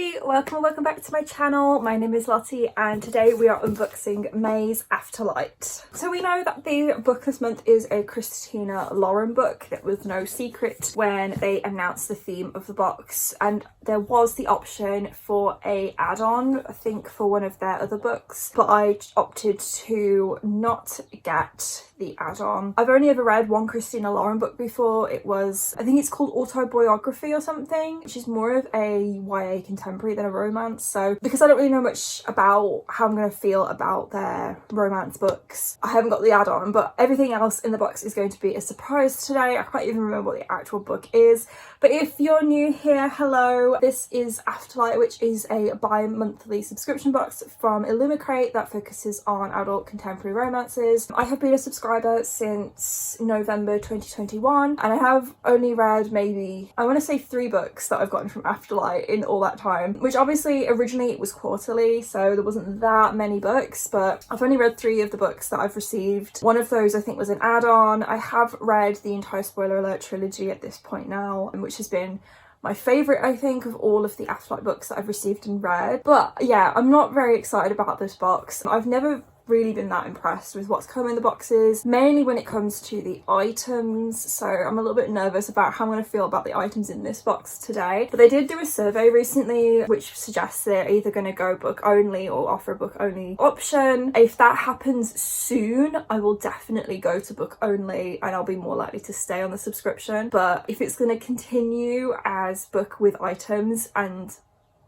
everybody, welcome back to my channel. My name is Lottie and today we are unboxing May's Afterlight. So we know that the book this month is a Christina Lauren book. It was no secret when they announced the theme of the box, and there was the option for a add-on, I think for one of their other books, but I opted to not get the add-on. I've only ever read one Christina Lauren book before. It was, I think it's called Autobiography or something. She's more of a YA contemporary than a romance, so because I don't really know much about how I'm going to feel about their romance books, I haven't got the add-on, but everything else in the box is going to be a surprise today. I can't even remember what the actual book is, but if you're new here, hello. This is Afterlight, which is a bi-monthly subscription box from Illumicrate that focuses on adult contemporary romances. I have been a subscriber since November 2021 and I have only read maybe, I want to say 3 books that I've gotten from Afterlight in all that time, which obviously originally it was quarterly, so there wasn't that many books, but I've only read 3 of the books that I've received. One of those I think was an add-on. I have read the entire spoiler alert trilogy at this point now, which has been my favourite, I think, of all of the Afterlight books that I've received and read. But yeah, I'm not very excited about this box. I've never really been that impressed with what's come in the boxes, mainly when it comes to the items, so I'm a little bit nervous about how I'm going to feel about the items in this box today. But they did do a survey recently which suggests they're either going to go book only or offer a book only option. If that happens soon, I will definitely go to book only and I'll be more likely to stay on the subscription. But if it's going to continue as book with items and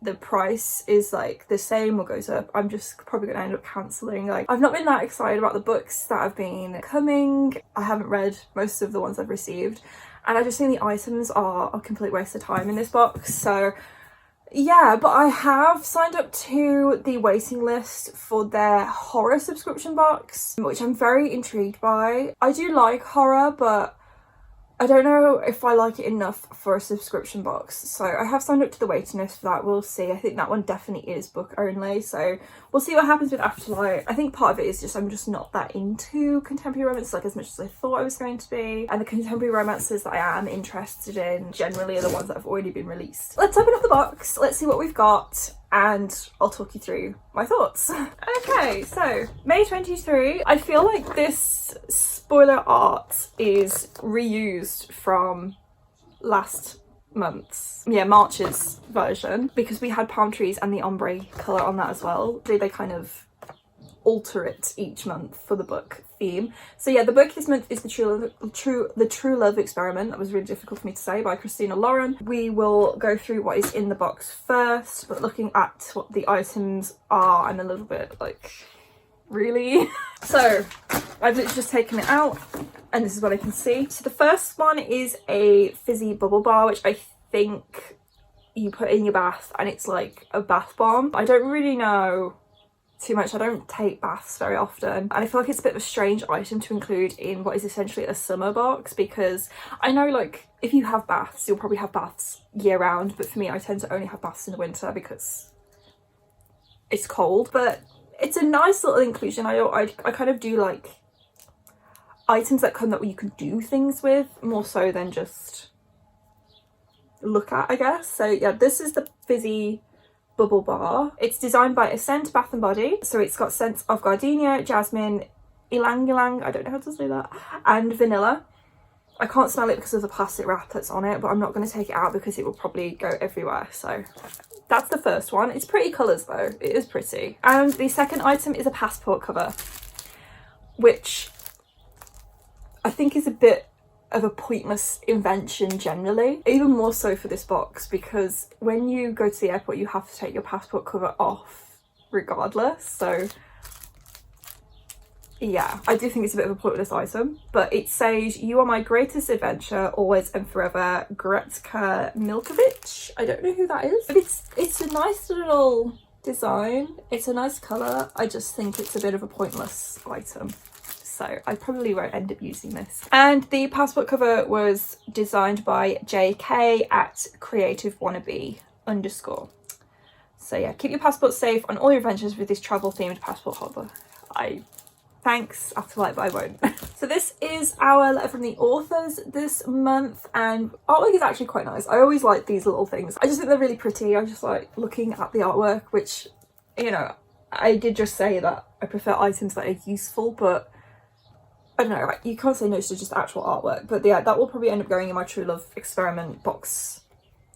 the price is like the same or goes up, I'm just probably gonna end up cancelling. Like, I've not been that excited about the books that have been coming. I haven't read most of the ones I've received and I just think the items are a complete waste of time in this box. So yeah, but I have signed up to the waiting list for their horror subscription box, which I'm very intrigued by. I do like horror, but I don't know if I like it enough for a subscription box, so I have signed up to the waiting list for that. We'll see. I think that one definitely is book only, so we'll see what happens with Afterlight. I think part of it is just I'm just not that into contemporary romance like as much as I thought I was going to be, and the contemporary romances that I am interested in generally are the ones that have already been released. Let's open up the box, let's see what we've got, and I'll talk you through my thoughts. Okay, so May 23. I feel like this spoiler art is reused from last month's, March's version, because we had palm trees and the ombre colour on that as well. They kind of alter it each month for the book theme. So yeah, the book this month is the True Love Experiment. That was really difficult for me to say, by Christina Lauren. We will go through what is in the box first, but looking at what the items are, I'm a little bit like, really? So I've literally just taken it out and this is what I can see. So the first one is a fizzy bubble bar, which I think you put in your bath and it's like a bath bomb. I don't really know too much. I don't take baths very often and I feel like it's a bit of a strange item to include in what is essentially a summer box, because I know like if you have baths you'll probably have baths year round, but for me I tend to only have baths in the winter because it's cold. But it's a nice little inclusion. I kind of do like items that come that you can do things with more so than just look at, I guess. So yeah, this is the fizzy bubble bar. It's designed by Ascent Bath & Body, so it's got scents of gardenia, jasmine, ylang ylang, I don't know how to say that, and vanilla. I can't smell it because of the plastic wrap that's on it, but I'm not going to take it out because it will probably go everywhere. So that's the first one. It's pretty colours though, it is pretty. And the second item is a passport cover, which I think is a bit of a pointless invention generally, even more so for this box, because when you go to the airport you have to take your passport cover off regardless. So yeah, I do think it's a bit of a pointless item, but it says, "You are my greatest adventure, always and forever, Gretzka Milkovich." I don't know who that is, but it's a nice little design. It's a nice colour. I just think it's a bit of a pointless item, so I probably won't end up using this. And the passport cover was designed by JK at Creative Wannabe _. So yeah, keep your passport safe on all your adventures with this travel themed passport holder. I Thanks, Afterlight, but I won't. So this is our letter from the authors this month, and artwork is actually quite nice. I always like these little things. I just think they're really pretty. I just like looking at the artwork, which, you know, I did just say that I prefer items that are useful, but I don't know, like, you can't say no to just actual artwork. But yeah, that will probably end up going in my True Love experiment box,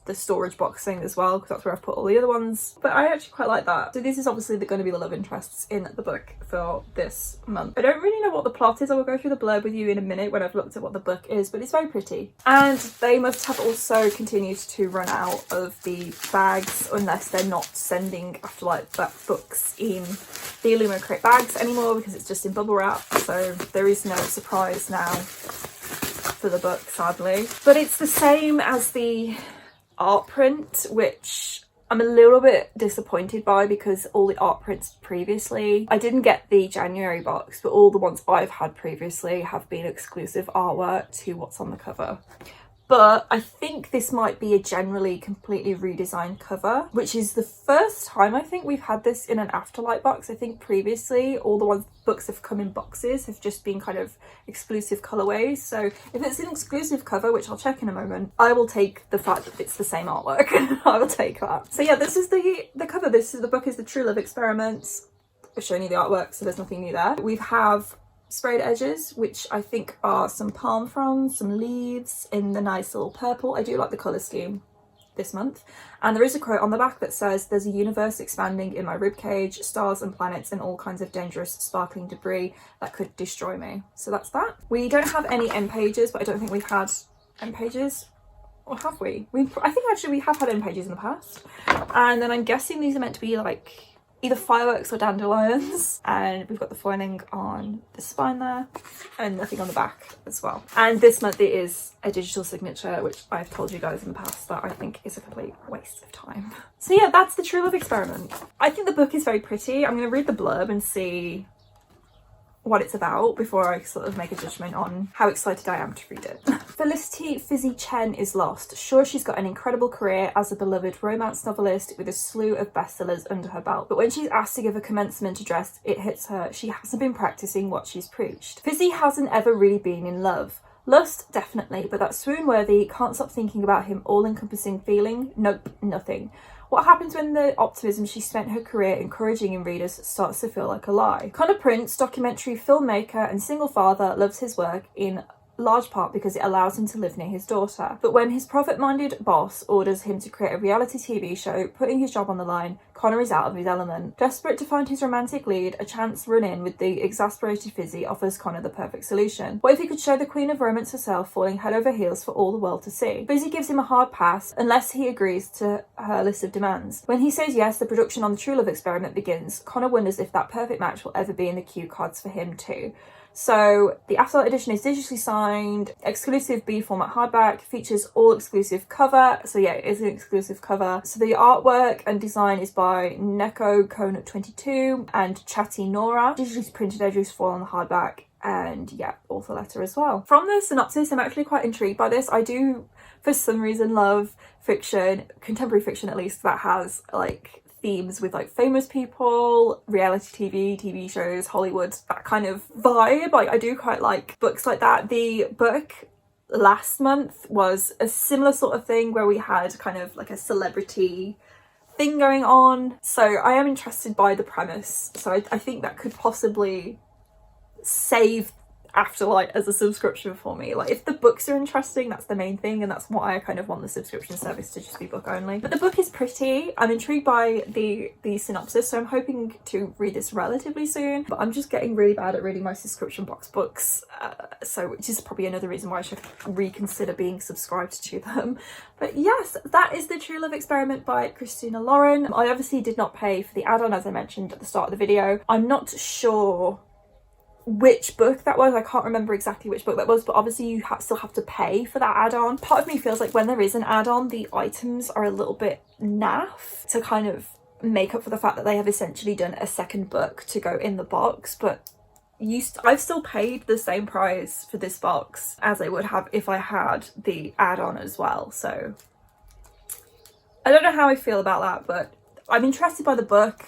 the storage box thing as well, because that's where I've put all the other ones. But I actually quite like that. So this is obviously going to be the love interests in the book for this month. I don't really know what the plot is. I will go through the blurb with you in a minute when I've looked at what the book is, but it's very pretty. And they must have also continued to run out of the bags, unless they're not sending Afterlight books in the Illumicrate bags anymore, because it's just in bubble wrap. So there is no surprise now for the book, sadly. But it's the same as the art print, which I'm a little bit disappointed by, because all the art prints previously, I didn't get the January box, but all the ones I've had previously have been exclusive artwork to what's on the cover. But I think this might be a generally completely redesigned cover, which is the first time I think we've had this in an Afterlight box. I think previously all the books have come in boxes have just been kind of exclusive colorways. So if it's an exclusive cover, which I'll check in a moment, I will take the fact that it's the same artwork. I will take that. So yeah, this is the cover. The book is the True Love Experiments. I've shown you the artwork, so there's nothing new there. We have sprayed edges, which I think are some palm fronds, some leaves in the nice little purple. I do like the colour scheme this month. And there is a quote on the back that says, "There's a universe expanding in my ribcage, stars and planets and all kinds of dangerous sparkling debris that could destroy me." So that's that. We don't have any end pages, but I don't think we've had end pages. Or have we? I think actually we have had end pages in the past. And then I'm guessing these are meant to be like either fireworks or dandelions, and we've got the foiling on the spine there and nothing on the back as well. And this month it is a digital signature, which I've told you guys in the past that I think is a complete waste of time. So yeah, that's the True Love Experiment. I think the book is very pretty. I'm going to read the blurb and see what it's about before I sort of make a judgment on how excited I am to read it. Felicity Fizzy Chen is lost. Sure, she's got an incredible career as a beloved romance novelist with a slew of bestsellers under her belt. But when she's asked to give a commencement address, it hits her she hasn't been practicing what she's preached. Fizzy hasn't ever really been in love. Lust, definitely, but that swoon-worthy, can't stop thinking about him all-encompassing feeling? Nope, nothing. What happens when the optimism she spent her career encouraging in readers starts to feel like a lie? Connor Prince, documentary filmmaker and single father, loves his work in large part because it allows him to live near his daughter. But when his profit-minded boss orders him to create a reality TV show, putting his job on the line, Connor is out of his element. Desperate to find his romantic lead, a chance run-in with the exasperated Fizzy offers Connor the perfect solution. What if he could show the queen of romance herself falling head over heels for all the world to see? Fizzy gives him a hard pass unless he agrees to her list of demands. When he says yes, the production on the True Love Experiment begins. Connor wonders if that perfect match will ever be in the cue cards for him too. So the Afterlight edition is digitally signed, exclusive B format hardback, features all exclusive cover. So yeah, it is an exclusive cover. So the artwork and design is by Neko Kona 22 and Chatty Nora. Digitally printed edges fall on the hardback, and yeah, author letter as well. From the synopsis, I'm actually quite intrigued by this. I do, for some reason, love fiction, contemporary fiction at least, that has like themes with like famous people, reality TV shows, Hollywood, that kind of vibe. Like I do quite like books like that. The book last month was a similar sort of thing where we had kind of like a celebrity thing going on. So I am interested by the premise. So I think that could possibly save Afterlight as a subscription for me. Like if the books are interesting, that's the main thing, and that's why I kind of want the subscription service to just be book only. But the book is pretty. I'm intrigued by the synopsis, so I'm hoping to read this relatively soon, but I'm just getting really bad at reading my subscription box books, so which is probably another reason why I should reconsider being subscribed to them. But yes, that is the True Love Experiment by Christina Lauren. I obviously did not pay for the add-on, as I mentioned at the start of the video. I'm not sure which book that was. I can't remember exactly which book that was, but obviously you still have to pay for that add-on. Part of me feels like when there is an add-on, the items are a little bit naff to kind of make up for the fact that they have essentially done a second book to go in the box. But I've still paid the same price for this box as I would have if I had the add-on as well. So I don't know how I feel about that, but I'm interested by the book.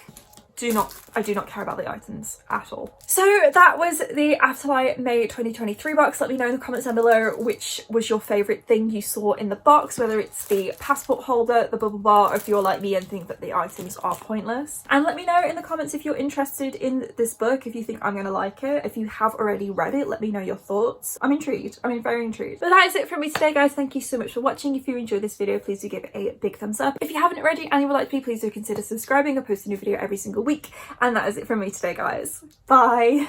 I do not care about the items at all. So that was the Afterlight May 2023 box. Let me know in the comments down below which was your favourite thing you saw in the box, whether it's the passport holder, the bubble bar, or if you're like me and think that the items are pointless. And let me know in the comments if you're interested in this book, if you think I'm gonna like it. If you have already read it, let me know your thoughts. I'm intrigued. I'm very intrigued. But that is it from me today, guys. Thank you so much for watching. If you enjoyed this video, please do give it a big thumbs up. If you haven't already and you would like to be, please do consider subscribing. I post a new video every single week. And that is it from me today, guys. Bye.